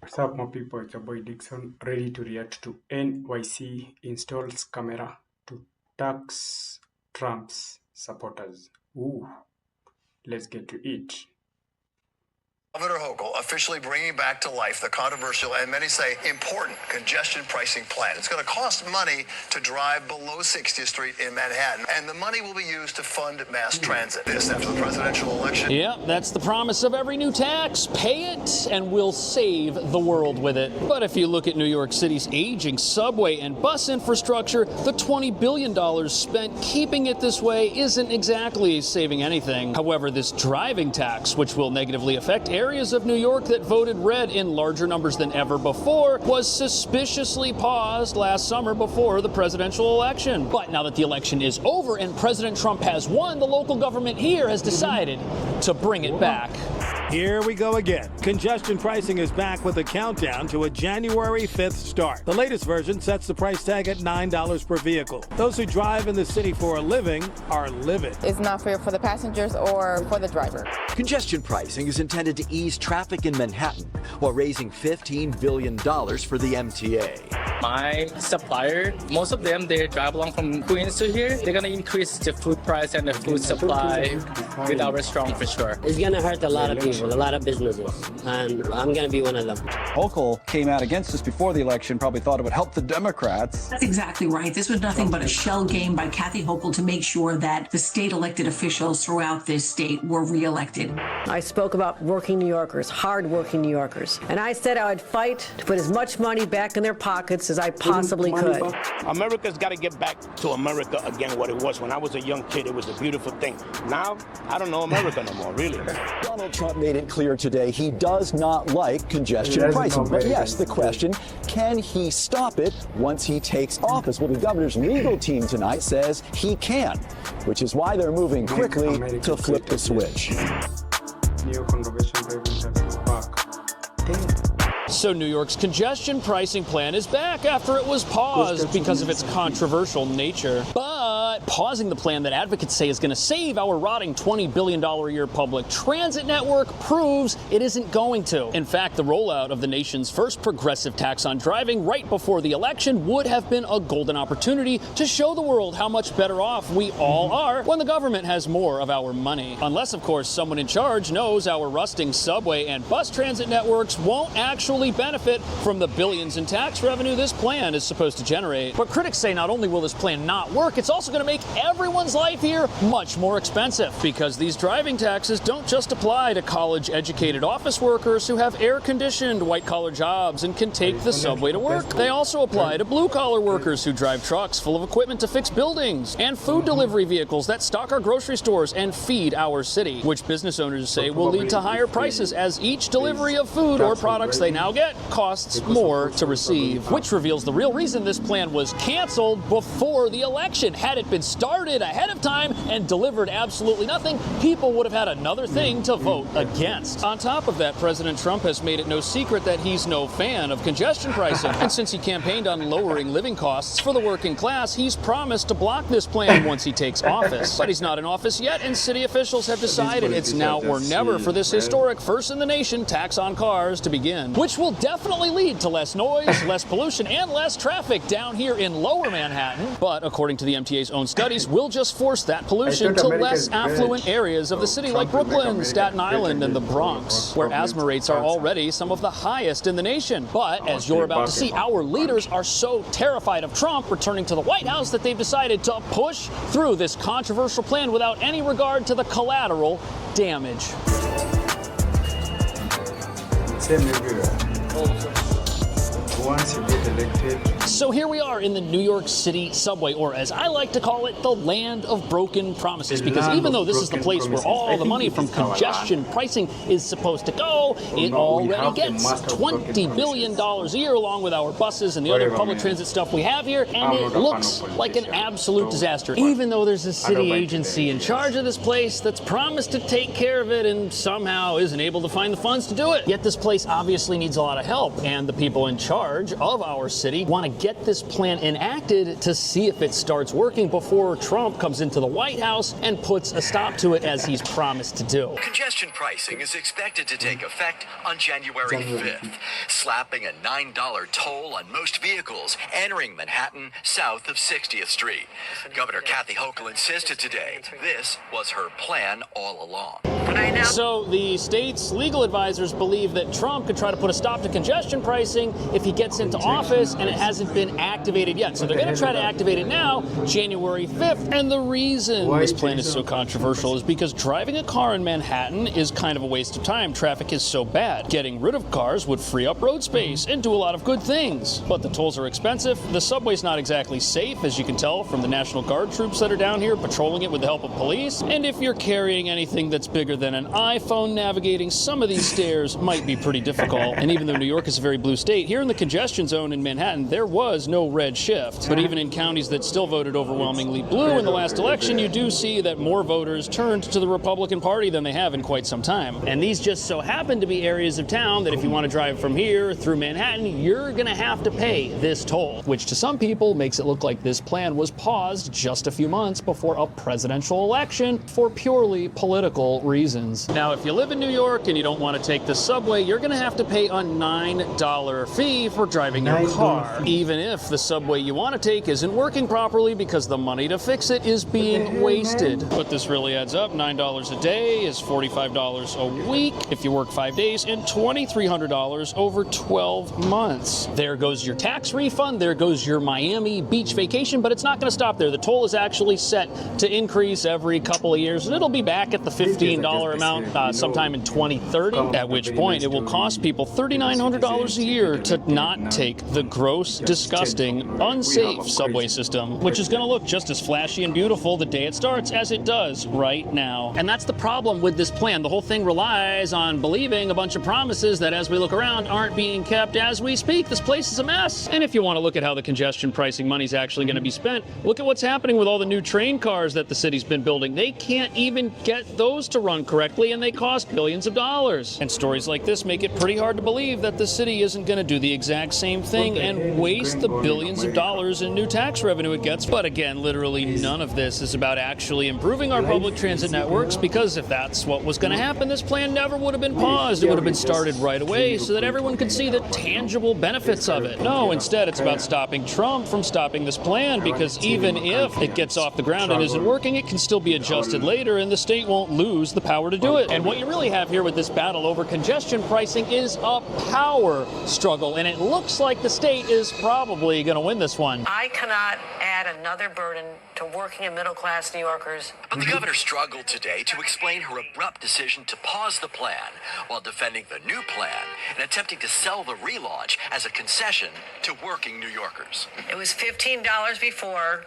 What's up, more people? It's your boy Dixon, ready to react to NYC installs camera to tax Trump's supporters. Ooh, let's get to it. Governor Hochul officially bringing back to life the controversial and many say important congestion pricing plan. It's going to cost money to drive below 60th Street in Manhattan, and the money will be used to fund mass transit. This after the presidential election. Yeah, that's the promise of every new tax. Pay it and we'll save the world with it. But if you look at New York City's aging subway and bus infrastructure, the $20 billion spent keeping it this way isn't exactly saving anything. However, this driving tax, which will negatively affect areas of New York that voted red in larger numbers than ever before, was suspiciously paused last summer before the presidential election. But now that the election is over and President Trump has won, the local government here has decided to bring it back. Here we go again. Congestion pricing is back with a countdown to a January 5th start. The latest version sets the price tag at $9 per vehicle. Those who drive in the city for a living are livid. It's not fair for the passengers or for the driver. Congestion pricing is intended to ease traffic in Manhattan while raising $15 billion for the MTA. My supplier, most of them, they drive along from Queens to here. They're going to increase the food price and the food supply with our restaurant for sure. It's going to hurt a lot of people, a lot of businesses, and I'm going to be one of them. Hochul came out against us before the election, probably thought it would help the Democrats. That's exactly right. This was nothing but a shell game by Kathy Hochul to make sure that the state elected officials throughout this state were reelected. I spoke about working New Yorkers, hard-working New Yorkers, and I said I would fight to put as much money back in their pockets as I possibly could. America's got to get back to America again what it was. When I was a young kid, it was a beautiful thing. Now, I don't know America no more, really. Donald Trump made it clear today he does not like congestion pricing. But yes, the question, can he stop it once he takes office? Well, the governor's legal team tonight says he can, which is why they're moving quickly to flip the switch. So New York's congestion pricing plan is back after it was paused because of its controversial nature. But pausing the plan that advocates say is going to save our rotting $20 billion a year public transit network proves it isn't going to. In fact, the rollout of the nation's first progressive tax on driving right before the election would have been a golden opportunity to show the world how much better off we all are when the government has more of our money. Unless, of course, someone in charge knows our rusting subway and bus transit networks won't actually benefit from the billions in tax revenue this plan is supposed to generate. But critics say not only will this plan not work, it's also going to make everyone's life here much more expensive, because these driving taxes don't just apply to college-educated office workers who have air-conditioned white-collar jobs and can take the subway to work. They also apply to blue-collar workers who drive trucks full of equipment to fix buildings, and food delivery vehicles that stock our grocery stores and feed our city, which business owners say will lead to higher prices as each delivery of food or products they now get costs more to receive, which reveals the real reason this plan was canceled before the election. Had it been started ahead of time and delivered absolutely nothing, people would have had another thing to vote against. On top of that, President Trump has made it no secret that he's no fan of congestion pricing. And since he campaigned on lowering living costs for the working class, he's promised to block this plan once he takes office. But he's not in office yet, and city officials have decided it's now or never for this historic first in the nation tax on cars to begin, which will definitely lead to less noise, less pollution, and less traffic down here in lower Manhattan. But according to the MTA's own studies, we'll just force that pollution to less affluent areas of the city like Brooklyn, Staten Island, and the Bronx, where asthma rates are already some of the highest in the nation. But as you're about to see, our leaders are so terrified of Trump returning to the White House that they've decided to push through this controversial plan without any regard to the collateral damage. Once you get elected. So here we are in the New York City subway, or as I like to call it, the land of broken promises. Because even though this is the place where all the money from congestion pricing is supposed to go, it already gets $20 billion a year along with our buses and the other public transit stuff we have here, and it looks like an absolute disaster. Even though there's a city agency in charge of this place that's promised to take care of it and somehow isn't able to find the funds to do it. Yet this place obviously needs a lot of help, and the people in charge of our city want to get this plan enacted to see if it starts working before Trump comes into the White House and puts a stop to it as he's promised to do. Congestion pricing is expected to take effect on January 5th. slapping a $9 toll on most vehicles entering Manhattan south of 60th Street. Governor Kathy Hochul insisted today this was her plan all along. So the state's legal advisors believe that Trump could try to put a stop to congestion pricing if he gets into office, and it hasn't been activated yet. So they're going to try to activate it now, January 5th. And the reason this plan is so controversial is because driving a car in Manhattan is kind of a waste of time. Traffic is so bad. Getting rid of cars would free up road space and do a lot of good things. But the tolls are expensive. The subway's not exactly safe, as you can tell from the National Guard troops that are down here patrolling it with the help of police. And if you're carrying anything that's bigger than an iPhone, navigating some of these stairs might be pretty difficult. And even though New York is a very blue state, here in the congestion zone in Manhattan, there was no red shift. But even in counties that still voted overwhelmingly blue in the last election, you do see that more voters turned to the Republican Party than they have in quite some time. And these just so happen to be areas of town that if you want to drive from here through Manhattan, you're going to have to pay this toll, which to some people makes it look like this plan was paused just a few months before a presidential election for purely political reasons. Now, if you live in New York and you don't want to take the subway, you're going to have to pay a $9 fee for driving your car, even if the subway you want to take isn't working properly because the money to fix it is being wasted. But this really adds up. $9 a day is $45 a week if you work 5 days, and $2,300 over 12 months. There goes your tax refund, there goes your Miami beach vacation, but it's not going to stop there. The toll is actually set to increase every couple of years, and it'll be back at the $15 amount sometime in 2030, at which point it will cost people $3,900 a year to not take the gross, disgusting, unsafe subway system, which is going to look just as flashy and beautiful the day it starts as it does right now. And that's the problem with this plan. The whole thing relies on believing a bunch of promises that, as we look around, aren't being kept as we speak. This place is a mess. And if you want to look at how the congestion pricing money is actually going to be spent, look at what's happening with all the new train cars that the city's been building. They can't even get those to run correctly, and they cost billions of dollars. And stories like this make it pretty hard to believe that the city isn't going to do the exact same thing and waste the billions of dollars in new tax revenue it gets. But again, literally none of this is about actually improving our public transit networks, because if that's what was going to happen, this plan never would have been paused. It would have been started right away so that everyone could see the tangible benefits of it. No, instead it's about stopping Trump from stopping this plan, because even if it gets off the ground and isn't working, it can still be adjusted later and the state won't lose the power to do it. And what you really have here with this battle over congestion pricing is a power struggle, and it looks like the state is probably going to win this one. I cannot add another burden to working and middle-class New Yorkers. But the governor struggled today to explain her abrupt decision to pause the plan while defending the new plan and attempting to sell the relaunch as a concession to working New Yorkers. It was $15 before,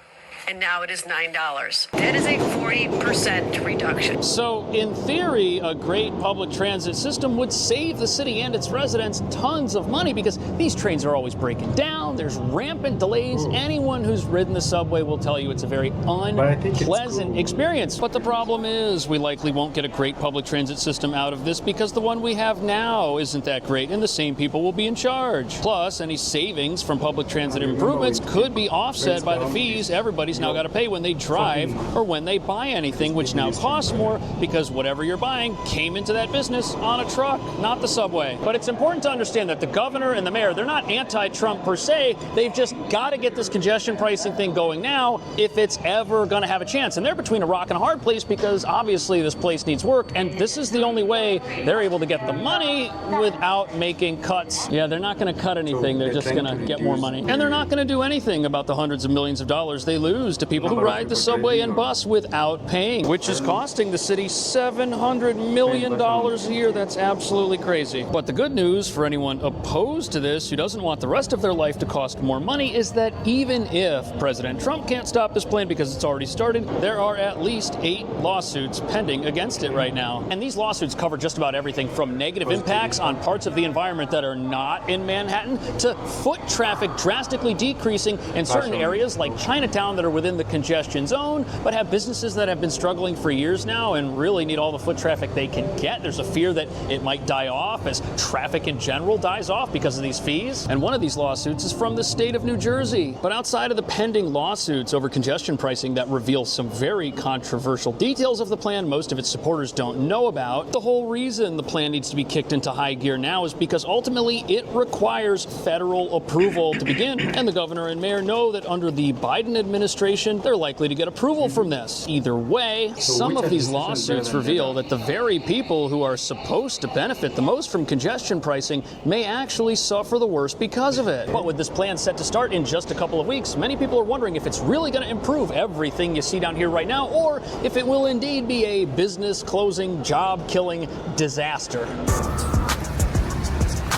and now it is $9. That is a 40% reduction. So, in theory, a great public transit system would save the city and its residents tons of money, because these trains are always breaking down, there's rampant delays. Anyone who's ridden the subway will tell you it's a very unpleasant experience. But the problem is, we likely won't get a great public transit system out of this, because the one we have now isn't that great, and the same people will be in charge. Plus, any savings from public transit improvements could be offset by the fees everybody's now got to pay when they drive or when they buy anything, which now costs more because whatever you're buying came into that business on a truck, not the subway. But it's important to understand that the governor and the mayor, they're not anti-Trump per se. They've just got to get this congestion pricing thing going now if it's ever going to have a chance. And they're between a rock and a hard place, because obviously this place needs work, and this is the only way they're able to get the money without making cuts. Yeah, they're not going to cut anything. They're just going to get more money. And they're not going to do anything about the hundreds of millions of dollars they lose to people who ride the subway and bus without paying, which is costing the city $700 million a year. That's absolutely crazy. But the good news for anyone opposed to this, who doesn't want the rest of their life to cost more money, is that even if President Trump can't stop this plan because it's already started, there are at least 8 lawsuits pending against it right now. And these lawsuits cover just about everything from negative impacts on parts of the environment that are not in Manhattan to foot traffic drastically decreasing in certain areas like Chinatown that are within the congestion zone, but have businesses that have been struggling for years now and really need all the foot traffic they can get. There's a fear that it might die off as traffic in general dies off because of these fees. And one of these lawsuits is from the state of New Jersey. But outside of the pending lawsuits over congestion pricing that reveal some very controversial details of the plan most of its supporters don't know about, the whole reason the plan needs to be kicked into high gear now is because ultimately it requires federal approval to begin. And the governor and mayor know that under the Biden administration, they're likely to get approval from this. Either way, some of these lawsuits reveal that the very people who are supposed to benefit the most from congestion pricing may actually suffer the worst because of it. But with this plan set to start in just a couple of weeks, many people are wondering if it's really going to improve everything you see down here right now, or if it will indeed be a business closing, job killing disaster.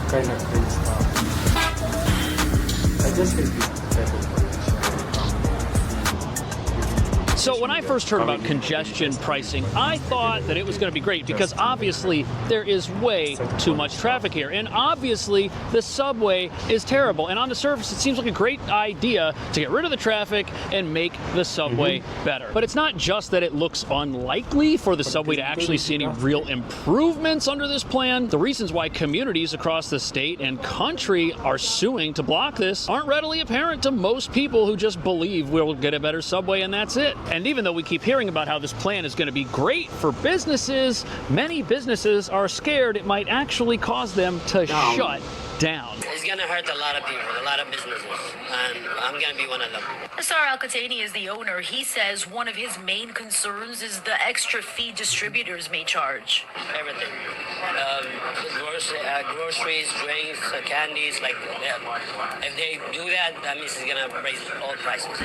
Kind of crazy stuff. I just think this type of So when I first heard about congestion pricing, I thought that it was going to be great because obviously there is way too much traffic here. And obviously the subway is terrible. And on the surface, it seems like a great idea to get rid of the traffic and make the subway better. But it's not just that it looks unlikely for the subway to actually see any real improvements under this plan. The reasons why communities across the state and country are suing to block this aren't readily apparent to most people who just believe we'll get a better subway and that's it. And even though we keep hearing about how this plan is going to be great for businesses, many businesses are scared it might actually cause them to shut down. It's going to hurt a lot of people, a lot of businesses, and I'm going to be one of them. Asar Al-Qatani is the owner. He says one of his main concerns is the extra fee distributors may charge. Everything. Groceries, drinks, candies, like if they do that, that means it's going to raise all prices.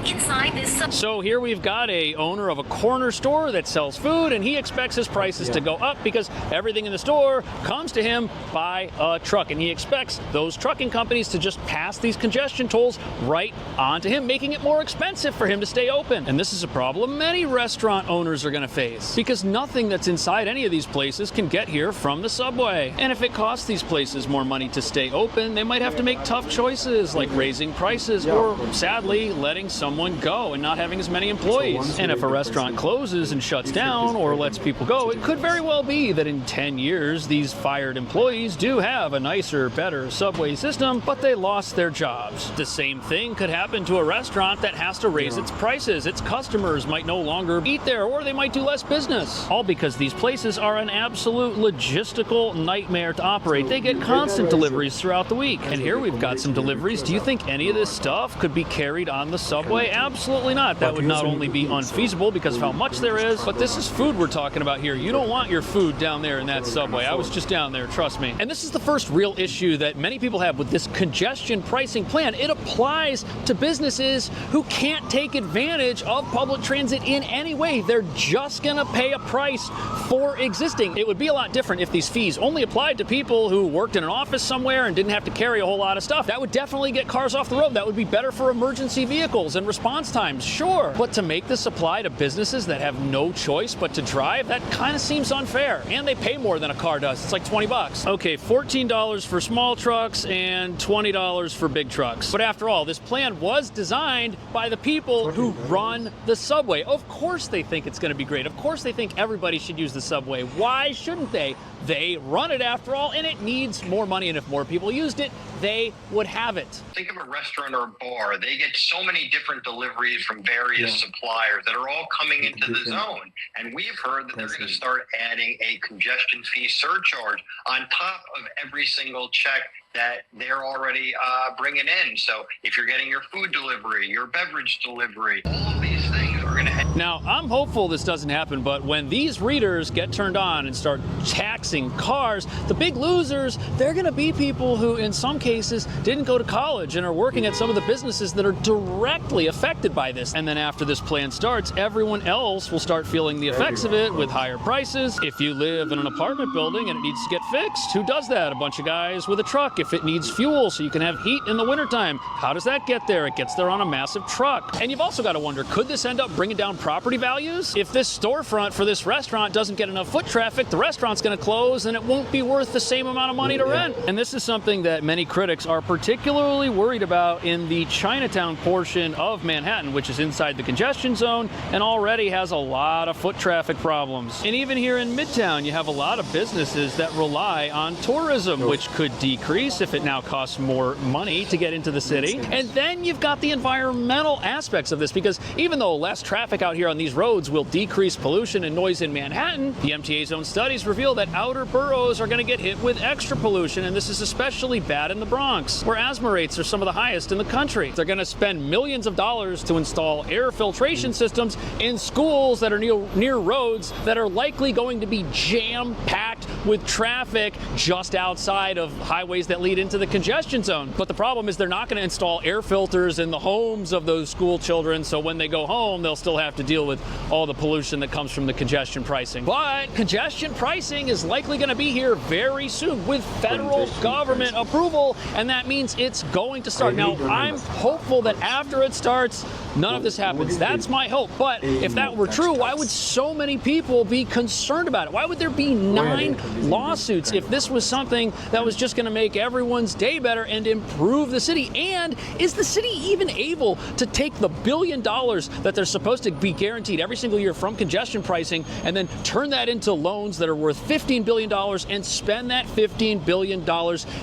Inside this... So here we've got a owner of a corner store that sells food, and he expects his prices to go up because everything in the store comes to him by a truck, and he expects those trucking companies to just pass these congestion tolls right on to him, making it more expensive for him to stay open. And this is a problem many restaurant owners are going to face because nothing that's inside any of these places can get here from the subway. And if it costs these places more money to stay open, they might have to make tough choices like raising prices or, sadly, letting someone go and not having as many employees. And if a restaurant closes and shuts down or lets people go, it could very well be that in 10 years, these fired employees do have a nicer, better subway system, but they lost their jobs. The same thing could happen to a restaurant that has to raise its prices. Its customers might no longer eat there, or they might do less business. All because these places are an absolute logistical nightmare to operate. They get constant deliveries throughout the week. And here we've got some deliveries. Do you think any of this stuff could be carried on the subway? Absolutely not. That would not only be unfeasible because of how much there is, but this is food we're talking about here. You don't want your food down there in that subway. I was just down there, trust me. And this is the first real issue that many people have with this congestion pricing plan. It applies to businesses who can't take advantage of public transit in any way. They're just gonna pay a price for existing. It would be a lot different if these fees only applied to people who worked in an office somewhere and didn't have to carry a whole lot of stuff. That would definitely get cars off the road. That would be better for emergency vehicles and response times, sure. But to make this apply to businesses that have no choice but to drive, that kind of seems unfair. And they pay more than a car does. It's like 20 bucks. Okay, $14 for small trucks and $20 for big trucks. But after all, this plan was designed by the people who run the subway. Of course they think it's going to be great. Of course they think everybody should use the subway. Why shouldn't they? They run it after all, and it needs more money, and if more people used it, they would have it. Think of a restaurant or a bar. They get so many different deliveries from various suppliers that are all coming into the zone. And we've heard that they're going to start adding a congestion fee surcharge on top of every single check that they're already bringing in. So if you're getting your food delivery, your beverage delivery, all of these things are going to happen. Now, I'm hopeful this doesn't happen, but when these readers get turned on and start taxing cars, the big losers, they're going to be people who, in some cases, didn't go to college and are working at some of the businesses that are directly affected by this. And then after this plan starts, everyone else will start feeling the effects of it with higher prices. If you live in an apartment building and it needs to get fixed, who does that? A bunch of guys with a truck. If it needs fuel so you can have heat in the wintertime, how does that get there? It gets there on a massive truck. And you've also got to wonder, could this end up bringing bringing down property values. If this storefront for this restaurant doesn't get enough foot traffic, the restaurant's going to close and it won't be worth the same amount of money to rent. And this is something that many critics are particularly worried about in the Chinatown portion of Manhattan, which is inside the congestion zone and already has a lot of foot traffic problems. And even here in Midtown, you have a lot of businesses that rely on tourism, which could decrease if it now costs more money to get into the city. And then you've got the environmental aspects of this, because even though less traffic out here on these roads will decrease pollution and noise in Manhattan, the MTA's own studies reveal that outer boroughs are going to get hit with extra pollution, and this is especially bad in the Bronx, where asthma rates are some of the highest in the country. They're going to spend millions of dollars to install air filtration systems in schools that are near roads that are likely going to be jam-packed with traffic just outside of highways that lead into the congestion zone. But the problem is they're not going to install air filters in the homes of those school children, so when they go home, they'll still have to deal with all the pollution that comes from the congestion pricing. But congestion pricing is likely going to be here very soon with federal government approval, and that means it's going to start. Now, I'm hopeful that after it starts, none of this happens. That's my hope. But if that were true, why would so many people be concerned about it? Why would there be 9 lawsuits if this was something that was just going to make everyone's day better and improve the city? And is the city even able to take the $1 billion that they're supposed to be guaranteed every single year from congestion pricing and then turn that into loans that are worth $15 billion and spend that $15 billion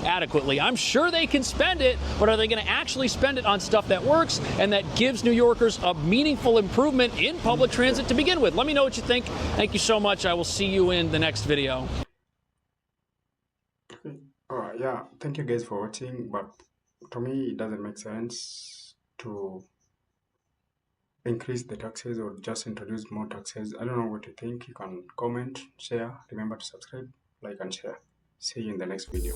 adequately? I'm sure they can spend it, but are they going to actually spend it on stuff that works and that gives New Yorkers a meaningful improvement in public transit to begin with? Let me know what you think. Thank you so much. I will see you in the next video. Yeah, thank you guys for watching, but to me it doesn't make sense to increase the taxes or just introduce more taxes. I don't know what you think. You can comment, share, remember to subscribe, like and share. See you in the next video.